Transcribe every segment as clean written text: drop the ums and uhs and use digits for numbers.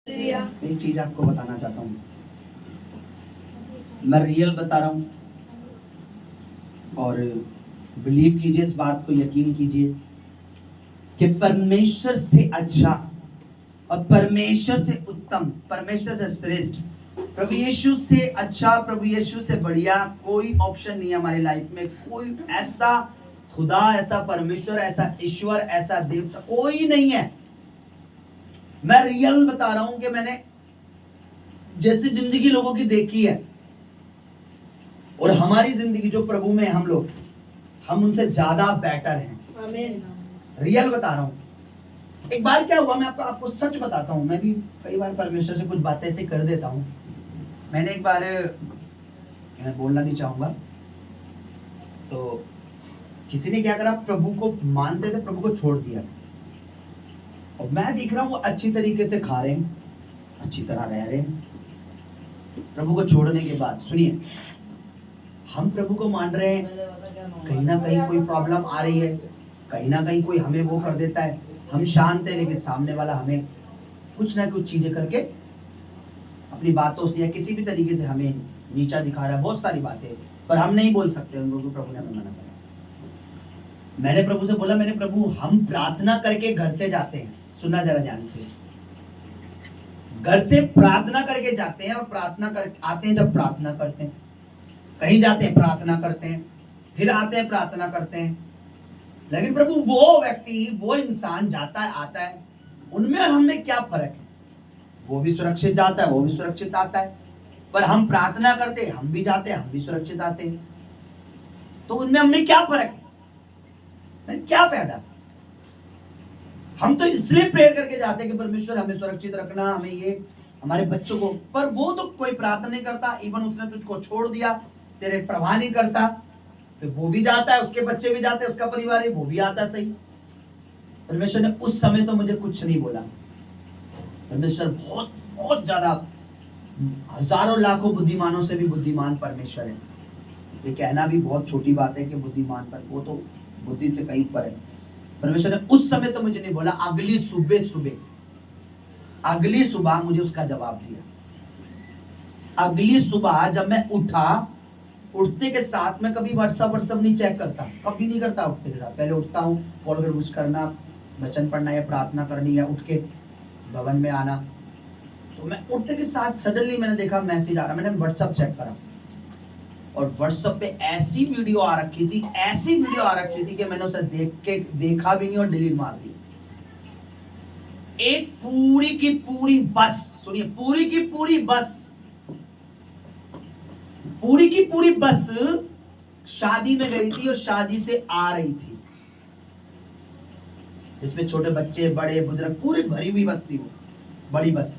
एक चीज आपको बताना चाहता हूँ, मैं रियल बता रहा हूँ और बिलीव कीजिए, इस बात को यकीन कीजिए कि परमेश्वर से अच्छा और परमेश्वर से उत्तम, परमेश्वर से श्रेष्ठ, प्रभु यीशु से अच्छा, प्रभु यीशु से बढ़िया कोई ऑप्शन नहीं है हमारी लाइफ में। कोई ऐसा खुदा, ऐसा परमेश्वर, ऐसा ईश्वर, ऐसा देवता कोई नहीं है। मैं रियल बता रहा हूं कि मैंने जैसी जिंदगी लोगों की देखी है और हमारी जिंदगी जो प्रभु में हम लोग, हम उनसे ज्यादा बेटर हैं। आमीन। रियल बता रहा हूं। एक बार क्या हुआ, मैं आपको सच बताता हूं। मैं भी कई बार परमेश्वर से कुछ बातें ऐसे कर देता हूं। मैंने एक बार, मैं बोलना नहीं चाहूंगा, तो किसी ने क्या करा, प्रभु को मानते थे, प्रभु को छोड़ दिया। और मैं देख रहा हूं वो अच्छी तरीके से खा रहे हैं, अच्छी तरह रह रहे हैं। प्रभु को छोड़ने के बाद सुनिए, हम प्रभु को मान रहे हैं, कहीं ना कहीं कोई प्रॉब्लम आ रही है, कहीं ना कहीं कोई हमें वो कर देता है, हम शांत हैं, लेकिन सामने वाला हमें कुछ ना कुछ चीजें करके अपनी बातों से या किसी भी तरीके से हमें नीचा दिखा रहा है। बहुत सारी बातें, पर हम नहीं बोल सकते उनको, क्योंकि प्रभु ने हमें मना करा। मैंने प्रभु से बोला, मैंने प्रभु, हम प्रार्थना करके घर से जाते हैं, सुनना जरा ध्यान से, घर से प्रार्थना करके जाते हैं और प्रार्थना कर आते हैं। जब प्रार्थना करते हैं, कहीं जाते हैं प्रार्थना करते हैं, फिर आते हैं प्रार्थना करते हैं, लेकिन प्रभु वो व्यक्ति, वो इंसान जाता है आता है, उनमें और हमें क्या फर्क है? वो भी सुरक्षित जाता है, वो भी सुरक्षित आता है, पर हम प्रार्थना करते हैं, हम भी जाते हैं, हम भी सुरक्षित आते हैं, तो उनमें हमें क्या फर्क है? क्या फायदा? हम तो इसलिए प्रेयर करके जाते हैं कि परमेश्वर हमें सुरक्षित रखना, हमें ये, हमारे बच्चों को, पर वो तो कोई प्रार्थना नहीं करता। इवन उसने तुझको छोड़ दिया, तेरे प्रवाह नहीं करता, फिर वो भी जाता है, उसके बच्चे भी जाते हैं, उसका परिवार है, वो भी आता है। सही, परमेश्वर ने उस समय तो मुझे कुछ नहीं बोला। परमेश्वर बहुत बहुत ज्यादा, हजारों लाखों बुद्धिमानों से भी बुद्धिमान परमेश्वर है। ये कहना भी बहुत छोटी बात है कि बुद्धिमान, पर वो तो बुद्धि से कहीं ऊपर है। परमेश्वर ने उस समय तो मुझे नहीं बोला, अगली सुबह मुझे उसका जवाब दिया। अगली सुबह जब मैं उठा, उठते के साथ मैं कभी व्हाट्सएप नहीं चेक करता, कभी नहीं करता। उठते के साथ पहले उठता हूँ, कॉल कर कुछ करना, वचन पढ़ना या प्रार्थना करनी, या उठ के भवन में आना। तो मैं उठते के साथ सडनली मैंने देखा मैसेज आ रहा, मैंने व्हाट्सएप चेक करा और व्हाट्सएप पे ऐसी वीडियो आ रखी थी कि मैंने उसे देखा भी नहीं और डिलीट मार दी। एक पूरी की पूरी बस, सुनिए, पूरी की पूरी बस शादी में गई थी और शादी से आ रही थी, जिसमें छोटे बच्चे, बड़े बुजुर्ग, पूरी भरी हुई बस थी। वो बड़ी बस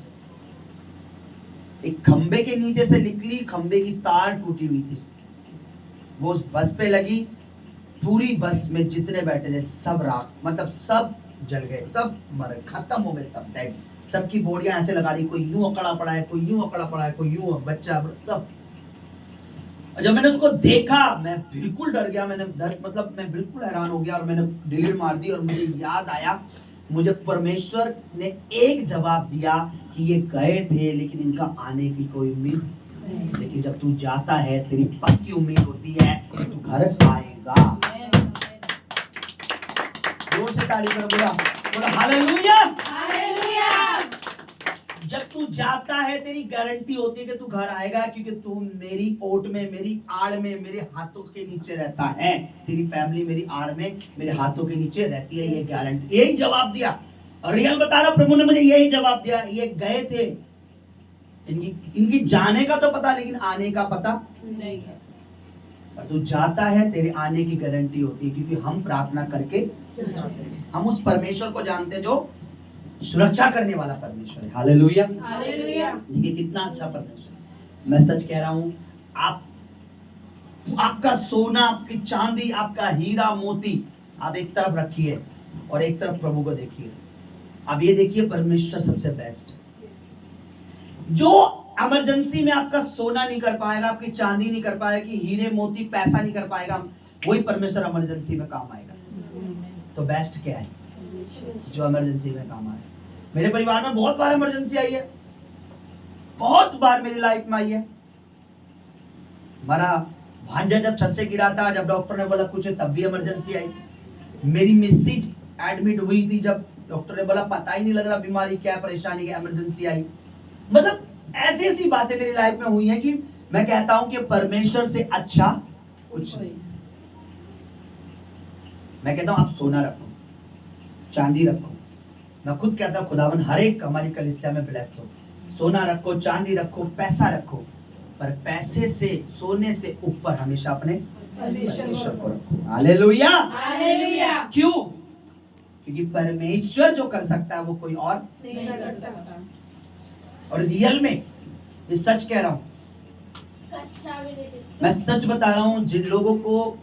एक खंबे के नीचे से निकली, खंबे की तार टूटी हुई थी, वो उस बस पे लगी। पूरी बस में जितने बैठे थे सब राख, मतलब सब जल गए, सब मर, खत्म हो गए, सब डेड। सबकी बोरियां ऐसे लगा ली, कोई यूं अकड़ा पड़ा है, कोई यूं अकड़ा पड़ा है, कोई यूं, बच्चा सब। जब मैंने उसको देखा, मैं बिल्कुल डर गया, मैं बिल्कुल हैरान हो गया और मैंने डिलीट मार दी। और मुझे याद आया, मुझे परमेश्वर ने एक जवाब दिया कि ये गए थे लेकिन इनका आने की कोई उम्मीद नहीं। लेकिन जब तू जाता है, तेरी पक्की उम्मीद होती है कि तू घर आएगा। जोर से ताली करो, बोला हालेलुया। जब तू जाता है, तेरी गारंटी होती है कि तू घर आएगा, क्योंकि तू मेरी ओट में, मेरी आड़ में, मेरे हाथों के नीचे रहता है। तेरी फैमिली मेरी आड़ में, मेरे हाथों के नीचे रहती है, ये गारंटी। यही जवाब दिया, और रियल बता रहा, प्रभु ने मुझे यही जवाब दिया। ये गए थे, इनकी जाने का तो पता, लेकिन आने का पता नहीं है। पर तू जाता है, तेरे आने की गारंटी होती है, क्योंकि हम प्रार्थना करके जाते हैं। हम उस परमेश्वर को जानते हैं जो सुरक्षा करने वाला परमेश्वर है। Hallelujah, hallelujah. देखिए कितना अच्छा परमेश्वर। मैं सच कह रहा हूं, आपका सोना, आपकी चांदी, आपका हीरा मोती आप एक तरफ रखिए और एक तरफ प्रभु को देखिए। अब ये देखिए, परमेश्वर सबसे बेस्ट। जो इमरजेंसी में आपका सोना नहीं कर पाएगा, आपकी चांदी नहीं कर पाएगा, हीरे मोती पैसा नहीं कर पाएगा, वही परमेश्वर इमरजेंसी में काम आएगा। तो बेस्ट क्या है? जो इमरजेंसी में काम आए। मेरे परिवार में बहुत बार इमरजेंसी आई है, बहुत बार मेरी लाइफ में आई है। हमारा भांजा जब छत से गिरा था, जब डॉक्टर ने बोला कुछ है, तब भी इमरजेंसी आई। मेरी मिसेज एडमिट हुई थी, जब डॉक्टर ने बोला पता ही नहीं लग रहा बीमारी क्या है, परेशानी क्या, इमरजेंसी आई। मतलब ऐसी ऐसी बातें मेरी लाइफ में हुई हैं कि मैं कहता हूं कि परमेश्वर से अच्छा कुछ नहीं। मैं कहता हूं आप सोना रखो, चांदी रखो। मैं खुद कहता हूं खुदावन हर एक हमारी कलीसिया में ब्लेस हो। सोना रखो, चांदी रखो, पैसा रखो, पर पैसे से, सोने से ऊपर हमेशा अपने परमेश्वर को रखो। Hallelujah, hallelujah. क्यों? क्योंकि परमेश्वर जो कर सकता है वो कोई और नहीं कर सकता। और रियल में ये सच कह रहा हूं, मैं सच बता रहा हूं। जिन लोगों को,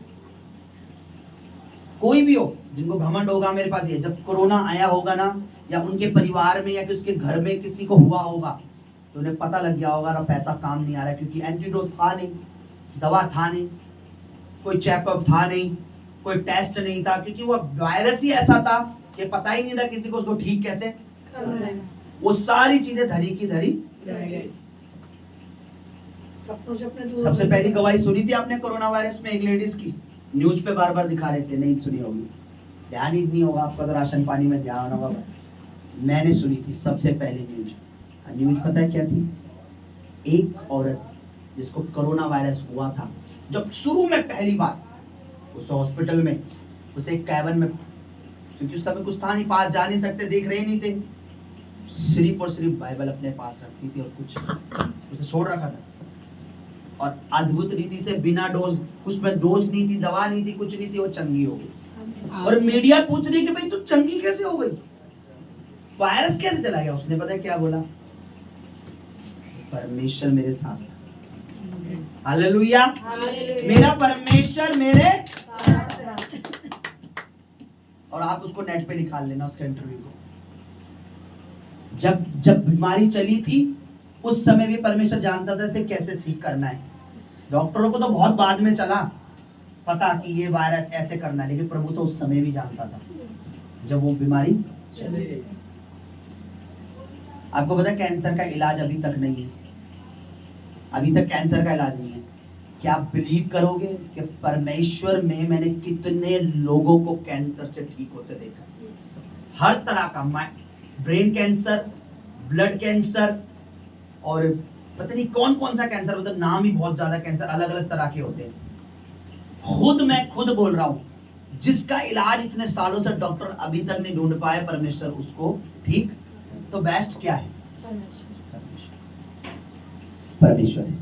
कोई भी हो, जिनको घमंड होगा मेरे पास ये, जब कोरोना आया होगा ना, या उनके परिवार में या किसके घर में किसी को हुआ होगा, तो उन्हें पता लग गया होगा ना पैसा काम नहीं आ रहा है, क्योंकि एंटीडोज था नहीं, दवा था नहीं, कोई चेकअप था नहीं, कोई टेस्ट नहीं था, क्योंकि वो वायरस ही ऐसा था कि पता ही नहीं था किसी को उसको ठीक कैसे करना है। वो सारी चीजें धरी की धरी रह गई। सबसे पहली गवाही सुनी थी आपने कोरोना वायरस में, एक लेडीज की, न्यूज पे बार बार दिखा रहे थे, नहीं सुनी होगी, ध्यान ही नहीं होगा आपका, तो राशन पानी में ध्यान होगा। मैंने सुनी थी सबसे पहले न्यूज। न्यूज पता है क्या थी? एक औरत जिसको कोरोना वायरस हुआ था, जब शुरू में पहली बार उस हॉस्पिटल में, उसे एक कैबिन में, क्योंकि उस समय कुछ था नहीं, पास जा नहीं सकते, देख रहे नहीं थे, सिर्फ और सिर्फ बाइबल अपने पास रखती थी और कुछ उसे छोड़ रखा था। और अद्भुत रीति से बिना डोज, कुछ में डोज नहीं थी, दवा नहीं थी, कुछ नहीं थी, वो चंगी हो गई। और मीडिया पूछ रही कि भाई तू चंगी कैसे हो गई, वायरस कैसे चला गया? उसने पता है क्या बोला? परमेश्वर मेरे साथ था। हालेलुया, मेरा परमेश्वर मेरे साथ। और आप उसको नेट पे निकाल लेना, उसके इंटरव्यू को। जब बीमारी चली थी उस समय भी परमेश्वर जानता था इसे कैसे ठीक करना है। डॉक्टरों को तो बहुत बाद में चला पता कि ये वायरस ऐसे करना है, लेकिन प्रभु तो उस समय भी जानता था जब वो बीमारी चली गई। आपको पता है कैंसर का इलाज अभी तक नहीं है, अभी तक कैंसर का इलाज नहीं है। क्या आप बिलीव करोगे कि परमेश्वर में मैंने कितने लोगों को कैंसर से ठीक होते देखा, हर तरह का, ब्रेन कैंसर, ब्लड कैंसर, और पता नहीं कौन कौन सा कैंसर, मतलब नाम ही बहुत ज्यादा कैंसर अलग अलग तरह के होते हैं। मैं खुद बोल रहा हूं, जिसका इलाज इतने सालों से डॉक्टर अभी तक नहीं ढूंढ पाए, परमेश्वर उसको ठीक, तो बेस्ट क्या है? परमेश्वर है।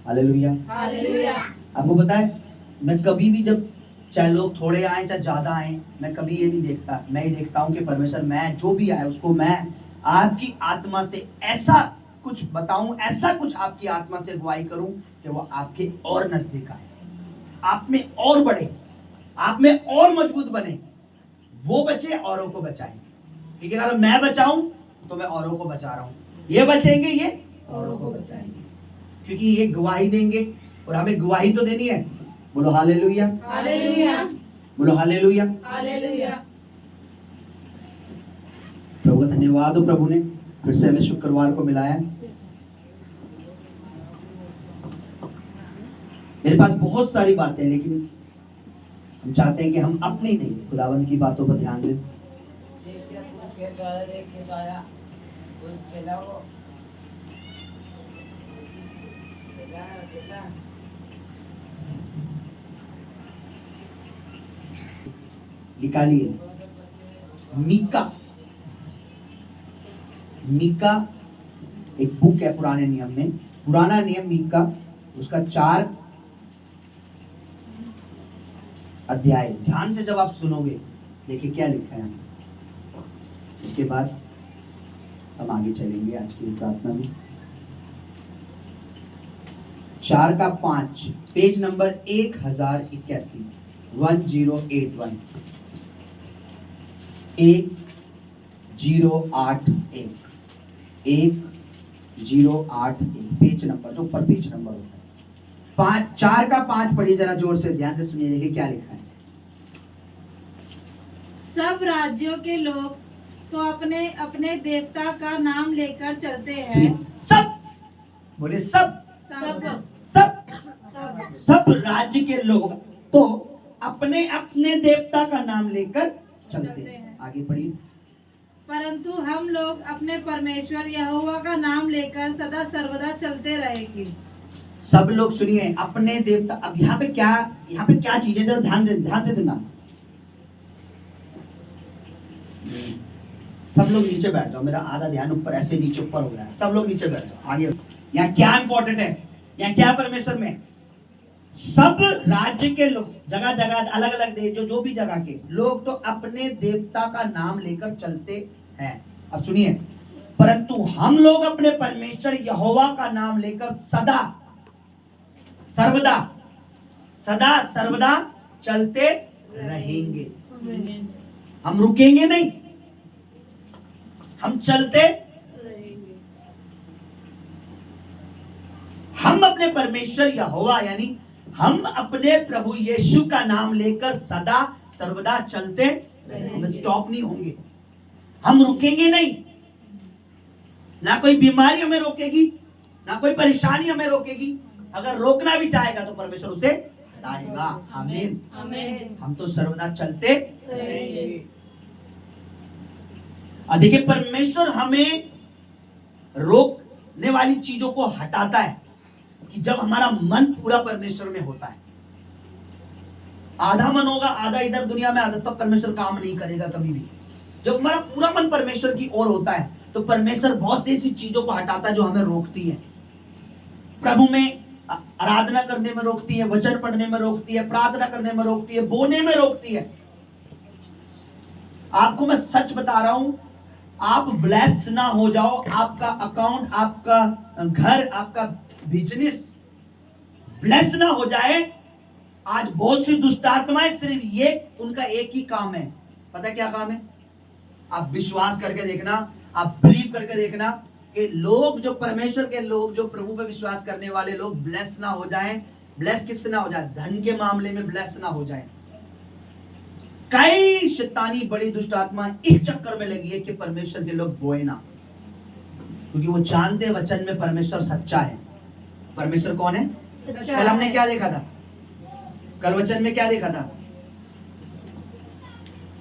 Hallelujah, hallelujah. आपको पता है, मैं कभी भी, जब चाहे लोग थोड़े आए चाहे ज्यादा आए, मैं कभी ये नहीं देखता, मैं ये देखता हूं कि परमेश्वर, मैं जो भी आए उसको मैं आपकी आत्मा से ऐसा कुछ बताऊं, ऐसा कुछ आपकी आत्मा से अगुवाई करूं कि वो आपके और नजदीक आए, आप में और बढ़े, आप में और मजबूत बने, वो बचे औरों को बचाए। क्योंकि अगर मैं बचाऊं तो मैं औरों को बचा रहा हूं, ये बचेंगे, ये औरों को बचाएंगे, क्योंकि ये गवाही देंगे और हमें गवाही तो देनी है। बोलो हालेलुया, हालेलुया, बोलो हालेलुया, हालेलुया। प्रभु का धन्यवाद हो, प्रभु ने फिर से हमें शुक्रवार को मिलाया। मेरे पास बहुत सारी बातें, लेकिन हम चाहते हैं कि हम अपनी नहीं, खुदावंद की बातों पर ध्यान दें। निकालिए मीका। मीका एक बुक है पुराने नियम में, पुराना नियम मीका, उसका 4 अध्याय। ध्यान से जब आप सुनोगे, देखिए क्या लिखा है। इसके बाद हम आगे चलेंगे आज की प्रार्थना में। 4:5, पेज नंबर 1081, 1081, 1081, 1081, पेज नंबर, जो ऊपर पेज नंबर होता है। 4:5 पढ़िए जरा जोर से, ध्यान से सुनिए, देखिए क्या लिखा है। सब राज्यों के लोग तो अपने अपने देवता का नाम लेकर चलते हैं। सब बोले सब सब सब सब राज्य के लोग तो अपने अपने देवता का नाम लेकर चलते हैं। आगे पढ़िए। परंतु हम लोग अपने परमेश्वर यहोवा का नाम लेकर सदा सर्वदा चलते रहेंगे। सब लोग सुनिए, अपने देवता। अब यहाँ पे क्या चीजें, जरा ध्यान से सुनना। सब लोग नीचे बैठ जाओ, मेरा आधा ध्यान ऊपर ऐसे नीचे ऊपर हो रहा है। सब लोग नीचे बैठ जाओ। आगे यहाँ क्या इंपॉर्टेंट है, यहाँ क्या परमेश्वर में सब राज्य के लोग, जगह जगह अलग अलग देश, जो भी जगह के लोग तो अपने देवता का नाम लेकर चलते हैं। अब सुनिए, परंतु हम लोग अपने परमेश्वर यहोवा का नाम लेकर सदा सर्वदा चलते रहेंगे। हम रुकेंगे नहीं, हम चलते रहेंगे। हम अपने परमेश्वर यहोवा यानी हम अपने प्रभु यीशु का नाम लेकर सदा सर्वदा चलते रहेंगे। हम स्टॉप नहीं होंगे, हम रुकेंगे नहीं। ना कोई बीमारी हमें रोकेगी, ना कोई परेशानी हमें रोकेगी। अगर रोकना भी चाहेगा तो परमेश्वर उसे हटाएगा। आमीन। हम तो सर्वदा चलते रहेंगे। देखिए, परमेश्वर हमें रोकने वाली चीजों को हटाता है कि जब हमारा मन पूरा परमेश्वर में होता है। आधा मन होगा, आधा इधर दुनिया में, आधा तो परमेश्वर काम नहीं करेगा कभी भी। जब हमारा पूरा मन परमेश्वर की ओर होता है तो परमेश्वर बहुत सी ऐसी चीजों को हटाता है जो हमें रोकती है। प्रभु में आराधना करने में रोकती है, वचन पढ़ने में रोकती है, प्रार्थना करने में रोकती है, बोलने में रोकती है। आपको मैं सच बता रहा हूं, आप ब्लेस ना हो जाओ, आपका अकाउंट, आपका घर, आपका बिजनेस ब्लेस ना हो जाए। आज बहुत सी दुष्ट आत्माएं सिर्फ ये उनका एक ही काम है। पता है क्या काम है? आप विश्वास करके देखना, आप बिलीव करके देखना कि लोग जो परमेश्वर के लोग, जो प्रभु पे विश्वास करने वाले लोग ब्लेस ना हो जाएं। ब्लेस किससे ना हो जाए? धन के मामले में ब्लेस ना हो जाए। कई शैतानी बड़ी दुष्ट आत्मा इस चक्कर में लगी है कि परमेश्वर के लोग बोए ना, क्योंकि वो जानते वचन में परमेश्वर सच्चा है। परमेश्वर कौन है? कल हमने क्या देखा था? कल वचन में क्या देखा था?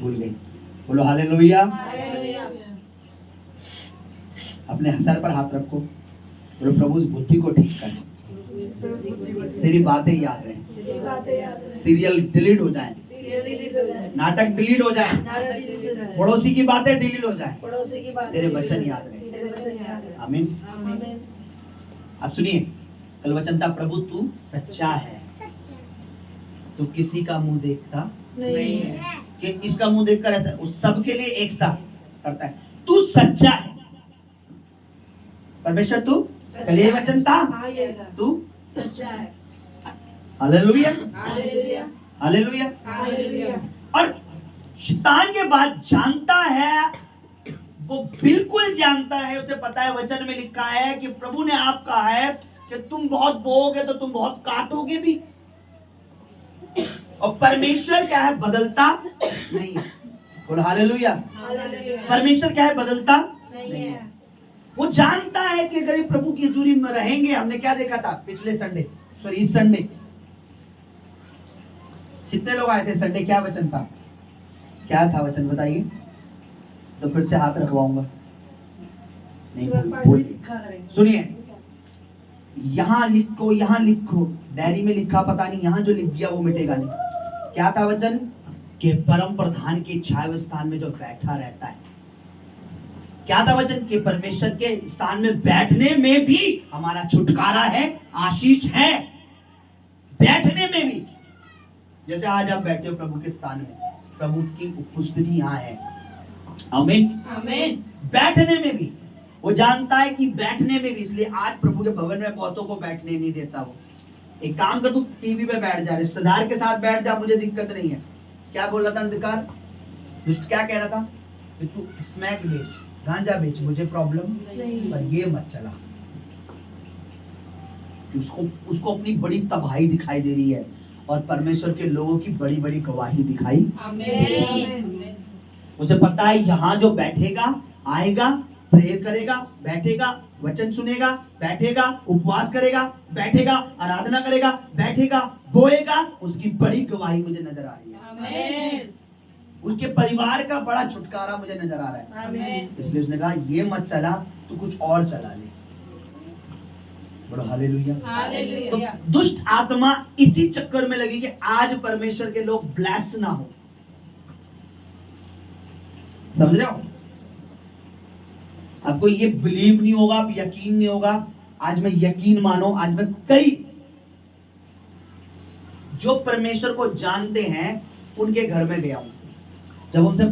भूल गई। बोलो हालेलुया। अपने सर पर हाथ रखो, बोलो प्रभु इस बुद्धि को ठीक कर, तेरी बातें याद रहे, सीरियल डिलीट हो जाए, नाटक डिलीट हो जाए, पड़ोसी की बातें डिलीट हो जाए, तेरे वचन याद रहे। आमीन। अब सुनिए, कल वचन था प्रभु तू सच्चा है, तू किसी का मुंह देखता नहीं है कि इसका मुंह देखकर रहता है, उस सब के लिए एक साथ करता है। तू सच्चा है परमेश्वर, तू कल ये वचन था, तू सच्चा है। Hallelujah, hallelujah, hallelujah. और शैतान ये बात जानता है, वो बिल्कुल जानता है, उसे पता है वचन में लिखा है कि प्रभु ने आप कहा है कि तुम बहुत बोओगे तो तुम बहुत काटोगे भी। और परमेश्वर क्या है? बदलता नहीं है। बोलो हालेलुया। परमेश्वर क्या है? बदलता नहीं है। वो जानता है कि अगर प्रभु की हजूरी में रहेंगे, हमने क्या देखा था पिछले संडे, सॉरी इस संडे, कितने लोग आए थे संडे? क्या वचन था? क्या था वचन बताइए? तो फिर से हाथ रखवाऊंगा। नहीं बोल, सुनिए, यहां लिखो, यहां लिखो, डायरी में लिखा पता नहीं, यहां जो लिख गया वो मिटेगा नहीं। क्या था वचन? कि परम प्रधान के छाया स्थान में जो बैठा रहता है। क्या था वचन? कि परमेश्वर के स्थान में बैठने में भी हमारा छुटकारा है, आशीष है। बैठने में भी, जैसे आज आप बैठे हो प्रभु के स्थान में, प्रभु की उपस्थिति यहाँ है। आमीन, आमीन। बैठने में भी वो जानता है कि बैठने में भी, इसलिए आज प्रभु के भवन में बहुतों को बैठने नहीं देता। वो एक काम कर, तू टीवी पे बैठ जा, रिश्तेदार के साथ बैठ जा, मुझे दिक्कत नहीं है। क्या बोल रहा था अंधकार? दुष्ट क्या कह रहा था? कि तू स्मैक बेच, गांजा बेच, मुझे प्रॉब्लम नहीं, पर ये मत चला। उसको अपनी बड़ी तबाही दिखाई दे रही है और परमेश्वर के लोगों की बड़ी बड़ी गवाही दिखाई। उसे पता है यहाँ जो बैठेगा, आएगा, प्रेयर करेगा, बैठेगा, वचन सुनेगा, बैठेगा, उपवास करेगा, बैठेगा, आराधना करेगा, बैठेगा, बोएगा, उसकी बड़ी गवाही मुझे नजर आ रही है। आमीन। उसके परिवार का बड़ा छुटकारा मुझे नजर आ रहा है। आमीन। इसलिए उसने कहा ये मत चला तो कुछ और चला ले। बोलो हालेलुया। तो हालेलुया। दुष्ट आत्मा इसी चक्कर में लगी कि आज परमेश्वर के लोग ब्लेस ना हो। समझ रहे हो? आपको ये बिलीव नहीं होगा, आप यकीन नहीं होगा। आज मैं यकीन मानो, आज मैं कई जो परमेश्वर को जानते हैं उनके घर में गया हूं। जब उनसे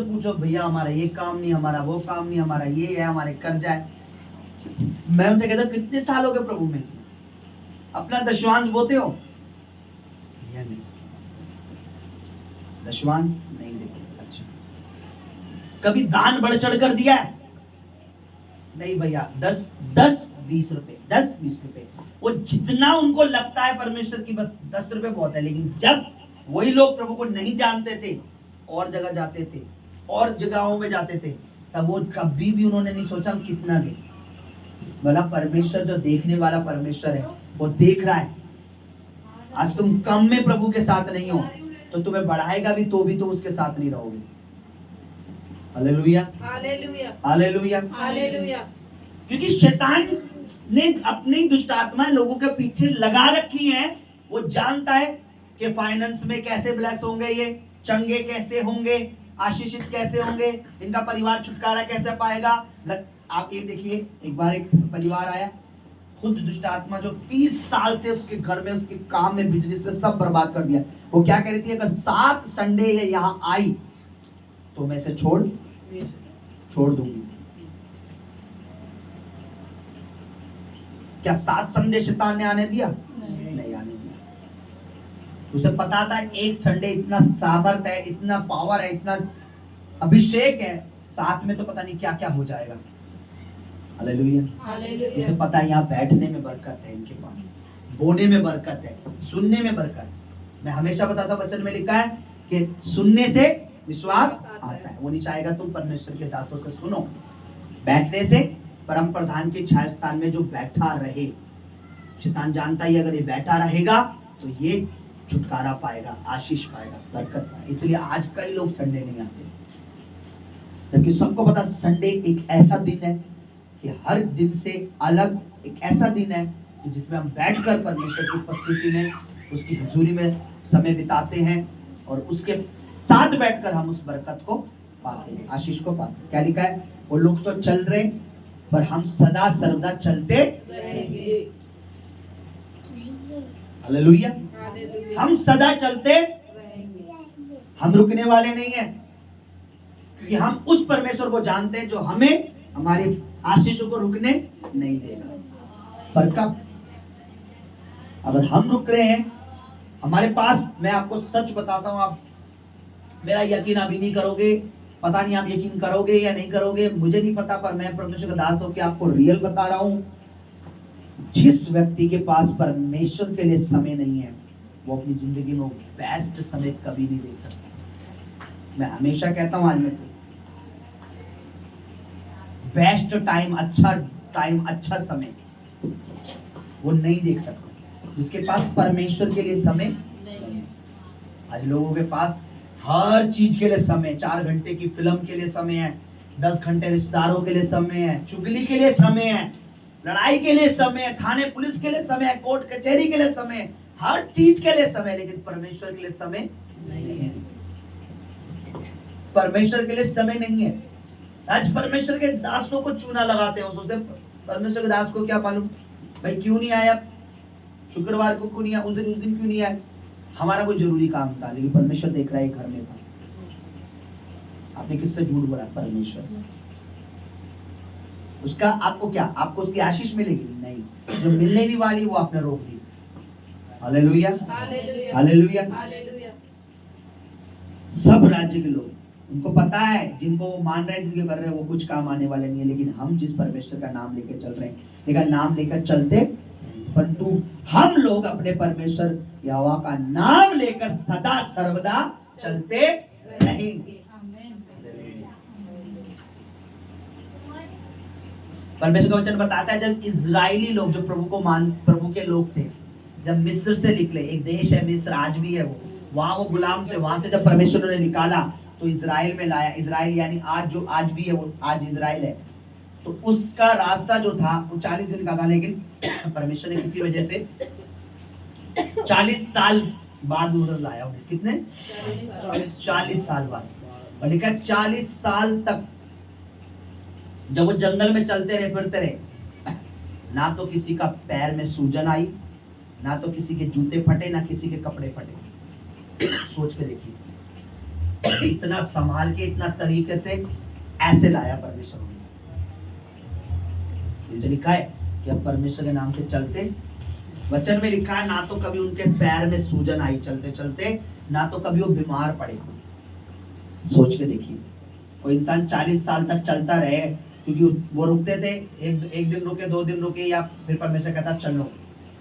पूछो भैया हमारा ये काम नहीं, हमारा वो काम नहीं, हमारा ये है, हमारे कर्जा है, मैं उनसे कहता हूं कितने साल हो गए प्रभु में, अपना दशवांश बोते हो? या नहीं, दशवांश नहीं देते। अच्छा, कभी दान बढ़ चढ़ कर दिया है? नहीं भैया, 10-20 रुपए, 10-20 रुपए, वो जितना उनको लगता है परमेश्वर की, बस 10 रुपए बहुत है। लेकिन जब वही लोग प्रभु को नहीं जानते थे, और जगह जाते थे, और जगहों में जाते थे, तब वो कभी भी उन्होंने नहीं सोचा हम कितना दें। बोला परमेश्वर जो देखने वाला परमेश्वर है वो देख रहा है। आज तुम कम में प्रभु के साथ नहीं हो तो तुम्हें बढ़ाएगा भी, तो भी तुम उसके साथ नहीं रहोगे। Hallelujah, hallelujah. Hallelujah, hallelujah. क्योंकि शैतान ने अपनी दुष्ट आत्माएं लोगों के पीछे लगा रखी हैं। वो जानता है कि फाइनेंस में कैसे ब्लेस होंगे, ये चंगे कैसे होंगे, आशीषित कैसे होंगे, इनका परिवार छुटकारा कैसे पाएगा। आप ये देखिए, एक बार एक परिवार आया, खुद दुष्ट आत्मा जो 30 साल से उसके घर में, उसके काम में, बिजनेस में सब बर्बाद कर दिया। वो क्या कह रही थी, अगर 7 संडे ये यहाँ आई तो मैं इसे छोड़ दूंगी। क्या 7 संडे शैतान ने आने दिया? नहीं आने दिया। उसे पता था एक संडे इतना सामर्थ है, इतना पावर है, इतना अभिषेक है, साथ में तो पता नहीं क्या क्या हो जाएगा। हालेलुया। हालेलुया। उसे पता है यहाँ बैठने में बरकत है, इनके पास बोने में बरकत है, सुनने में बरकत है। मैं हमेशा बताता हूं, वचन में लिखा है कि सुनने से विश्वास आता है। वो नहीं चाहेगा तुम परमेश्वर के दासों से सुनो। बैठने से परम प्रधान के छाया स्थान में जो बैठा रहे, शैतान जानता ही अगर ये बैठा रहेगा तो ये छुटकारा पाएगा, आशीष पाएगा, बरकत पाएगा। इसलिए आज कई लोग संडे नहीं आते, जबकि सबको पता संडे एक ऐसा दिन है कि हर दिन से अलग एक ऐसा दिन है कि जिसमें हम बैठकर परमेश्वर की उपस्थिति में, उसकी हुजूरी में समय बिताते हैं और उसके साथ बैठकर हम उस बरकत को पाते हैं, आशीष को पाते हैं। क्या लिखा है, वो लोग तो चल रहे पर हम सदा सर्वदा चलते रहेंगे। हालेलुया। हम सदा चलते रहेंगे, हम रुकने वाले नहीं हैं, क्योंकि हम उस परमेश्वर को जानते हैं जो हमें हमारे आशीषों को रुकने नहीं देगा। पर कब? अगर हम रुक रहे हैं, हमारे पास, मैं आपको सच बताता हूं, आप मेरा यकीन अभी नहीं करोगे, पता नहीं आप यकीन करोगे या नहीं करोगे, मुझे नहीं पता, पर मैं परमेश्वर का दास होकर आपको रियल बता रहा हूं। जिस व्यक्ति के पास परमेश्वर के लिए समय नहीं है, वो अपनी जिंदगी में बेस्ट समय कभी नहीं देख सकता। मैं हमेशा कहता हूं, आज मैं बेस्ट टाइम, अच्छा समय वो नहीं देख सकता जिसके पास परमेश्वर के लिए समय नहीं है। आज लोगों के पास हर चीज के लिए समय, 4 घंटे की फिल्म के लिए समय है, 10 घंटे रिश्तेदारों के लिए समय है, चुगली के लिए समय है, लड़ाई के लिए समय है, थाने पुलिस के लिए समय है, कोर्ट कचहरी के लिए समय है, हर चीज के लिए समय, लेकिन परमेश्वर के लिए समय नहीं है। परमेश्वर के लिए समय नहीं है। आज परमेश्वर के दासों को चूना लगाते हैं, सोचते परमेश्वर के दास को क्या मालूम भाई क्यों नहीं आया, शुक्रवार को क्यों नहीं आया, उस दिन क्यों नहीं आया, हमारा कोई जरूरी काम था, लेकिन परमेश्वर देख रहा है घर में था। आपने किससे झूठ बोला? परमेश्वर से। उसका आपको क्या, आपको उसकी आशीष मिलेगी? नहीं, जो मिलने भी वाली वो आपने रोक दी। Hallelujah, hallelujah, hallelujah. हालेलुया। सब राज्य के लोग, उनको पता है, जिनको वो मान रहे हैं, जिनके कर रहे हैं, वो कुछ काम आने वाले नहीं है। लेकिन हम जिस परमेश्वर का नाम लेकर चल रहे हैं, लेकिन नाम लेकर चलते, परंतु हम लोग अपने परमेश्वर यहोवा का नाम लेकर सदा सर्वदा चलते रहेंगे। परमेश्वर का वचन बताता है जब इजरायली लोग जो प्रभु के लोग थे, जब मिस्र से निकले, एक देश है मिस्र, आज भी है वहां वो गुलाम थे, वहां से जब परमेश्वर ने निकाला तो इजराइल में लाया। इजराइल यानी आज भी है वो, आज इजराइल है। तो उसका रास्ता जो था वो 40 दिन का था, लेकिन परमेश्वर ने किसी वजह से 40 साल बाद उधर लाया उन्हें। कितने? 40 साल बाद। और लिखा 40 साल तक जब वो जंगल में चलते रहे, फिरते रहे, ना तो किसी का पैर में सूजन आई, ना तो किसी के जूते फटे, ना किसी के कपड़े फटे। सोच के देखिए, इतना संभाल के, इतना तरीके से ऐसे लाया परमेश्वर ने। ये लिखा है कि अब परमेश्वर के नाम से चलते, वचन में लिखा है ना तो कभी उनके पैर में सूजन आई चलते चलते, ना तो कभी वो बीमार पड़े। सोच के देखिए, कोई इंसान 40 साल तक चलता रहे, क्योंकि वो रुकते थे, एक दिन रुके, 2 दिन रुके, या फिर परमेश्वर कहता चलो,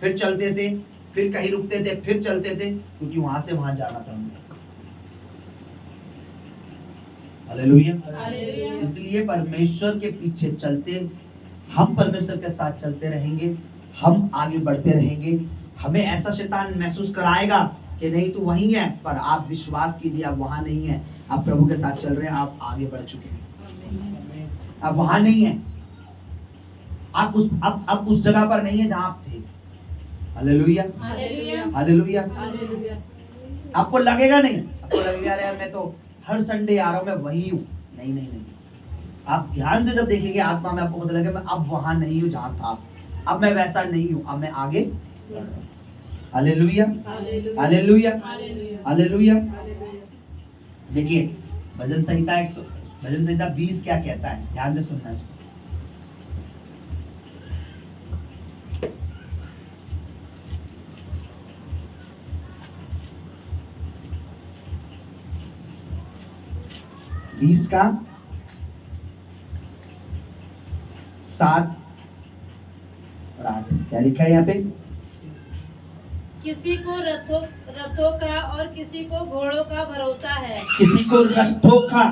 फिर चलते थे, फिर कहीं रुकते थे, फिर चलते थे, क्योंकि वहां से वहां जाना था उन्हें। हालेलुया। इसलिए परमेश्वर के पीछे चलते, हम परमेश्वर के साथ चलते रहेंगे, हम आगे बढ़ते रहेंगे। हमें ऐसा शैतान महसूस कराएगा कि नहीं तू वहीं है, पर आप विश्वास कीजिए आप वहां नहीं है, आप प्रभु के साथ चल रहे हैं, आप आगे बढ़ चुके हैं, आप वहां नहीं है, आप उस जगह पर नहीं है जहां आप थे। Hallelujah, hallelujah. आपको लगेगा नहीं, आपको लगेगा अरे मैं तो हर संडे आ रहा हूं, मैं वही हूं। नहीं नहीं नहीं, आप ध्यान से जब देखेंगे आत्मा में, आपको पता लगेगा मैं अब वहां नहीं हूं जहां था, अब मैं वैसा नहीं हूं, अब मैं आगे बढ़ रहा हूं। Hallelujah, hallelujah, hallelujah. देखिए भजन संहिता 20 क्या कहता है, ध्यान से सुनना इसको। बीस का 7 और 8 क्या लिखा है यहाँ पे? किसी को रथों का और किसी को घोड़ों का भरोसा है। किसी को रथों का,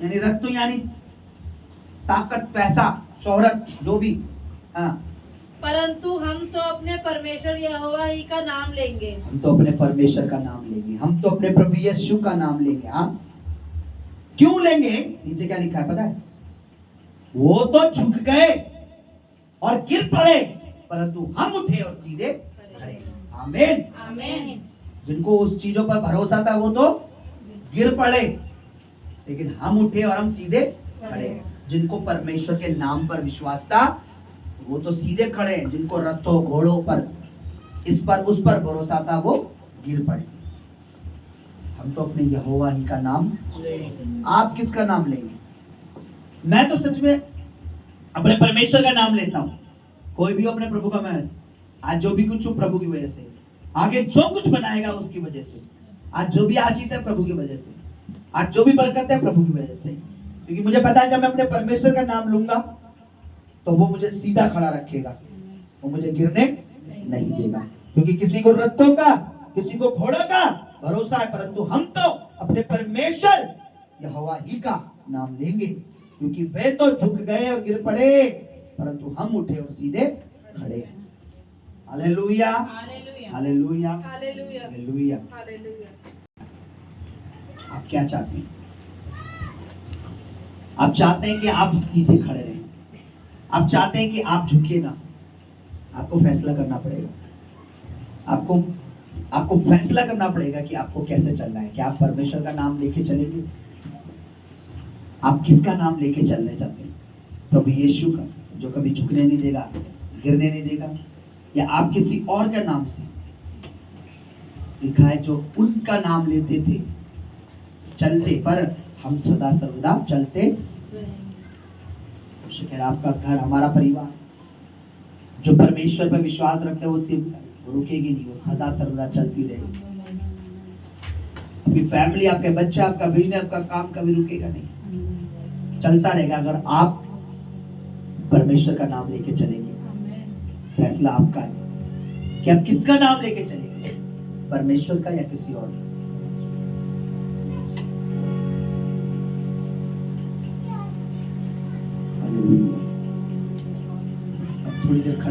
यानी रथ तो यानी ताकत, पैसा, शोहरत, जो भी। हाँ, परंतु हम तो अपने परमेश्वर यहोवा ही का नाम लेंगे। हम तो अपने परमेश्वर का नाम लेंगे, हम तो अपने प्रभु यीशु का नाम लेंगे। हाँ, क्यों लेंगे? नीचे क्या लिखा है पता है? वो तो झुक गए और गिर पड़े, परंतु हम उठे और सीधे खड़े। आमीन, आमीन। जिनको उस चीजों पर भरोसा था वो तो गिर पड़े, लेकिन हम उठे और हम सीधे खड़े। जिनको परमेश्वर के नाम पर विश्वास था वो तो सीधे खड़े। जिनको रथों घोड़ों पर, इस पर उस पर भरोसा था वो गिर पड़े। हम तो अपने यहोवा ही का नाम, आप किसका नाम लेंगे? मैं तो सच में अपने परमेश्वर का नाम लेता हूं। कोई भी अपने प्रभु का, मैं आज जो भी कुछ हूं प्रभु की वजह से, आगे जो कुछ बनाएगा उसकी वजह से, आज जो भी आशीष है प्रभु की वजह से, आज जो भी बरकत है प्रभु की वजह से। क्योंकि मुझे पता है जब मैं अपने परमेश्वर का नाम लूंगा तो वो मुझे सीधा खड़ा रखेगा, वो मुझे गिरने नहीं देगा। क्योंकि किसी को रथों का, किसी को घोड़ों का भरोसा है, परंतु हम तो अपने परमेश्वर यहोवा ही का नाम लेंगे। क्योंकि वे तो झुक गए और गिर पड़े, परंतु हम उठे और सीधे खड़े हैं। Hallelujah, hallelujah, hallelujah. आप क्या चाहते हैं? आप चाहते हैं कि आप सीधे खड़े रहें, आप चाहते हैं कि आप झुके ना। आपको फैसला करना पड़ेगा, आपको फैसला करना पड़ेगा कि आपको कैसे चलना है। क्या आप परमेश्वर का नाम लेके चलेंगे? आप किसका नाम लेके चलने चाहते हैं? प्रभु यीशु का, जो कभी झुकने नहीं देगा, गिरने नहीं देगा, या आप किसी और के नाम से? लिखा है जो उनका नाम लेते थे चलते, पर हम सदा सर्वदा चलते। आपका घर, हमारा परिवार जो परमेश्वर पर विश्वास रखते हैं वो सिर्फ रुकेगी नहीं, वो सदा सर्वदा चलती रहेगी। आपकी फैमिली, आपके बच्चे, आपका बिजनेस, आपका काम कभी रुकेगा नहीं, चलता रहेगा अगर आप परमेश्वर का नाम लेके चलेंगे। फैसला आपका है कि आप किसका नाम लेके चलेंगे, परमेश्वर का या किसी और का। हालेलुया। थोड़ी देर खड़े